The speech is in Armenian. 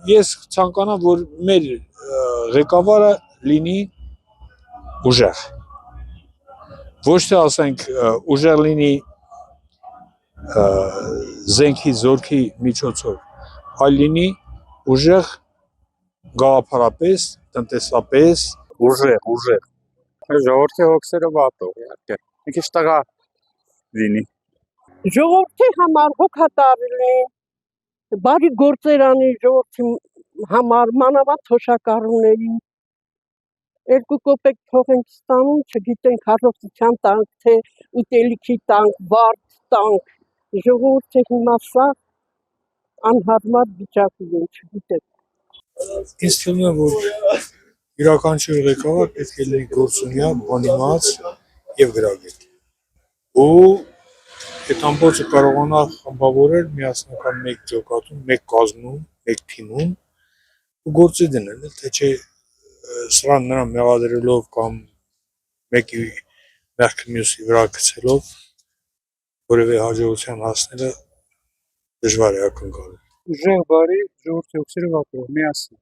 ես ցանկանամ, որ մեր ղեկավարը լինի ուժեղ։ Ոչ թե ասենք ուժեղ լինի զենքի զորքի միջոցով, այլ լինի ուժեղ գաղափարապես, տնտեսապես, ուժեղ։ Ժողովրդի հոգսերը վատող իհարկե։ Մի քիչ տղա լինի։ Ժողովրդի համար հոգատարի, բարի գործեր անի ժողովրդի համար, մանավանդ թոշակառուների, 2 կոպեկ փող ենք ստանում, չգիտենք առողջության տանք, թե ուտելիքի տանք, վարդ տանք, ժողովուրդը հիմա սա անհարմար վիճակում են, չգիտեմ։ ինձ թվում է, որ յուրաքանչյուր ղեկավար պետք է լինի գործունյա, բանիմաց եւ գրագետ։ Ու այդ ամբողջը կարողանա խմբավորել միասնական մեկ ջոկատում, մեկ կազմում, մեկ թիմում ու գործի դնել, թե չէ սրան նրան մեղադրելով կամ մեկի մեղքը մյուսի վրա գցելով որևէ հաջողության հասնելը դժվար է ակնկալել։ Ուժեղ բարի ժողովրդի հոգսերը վատող, միասին։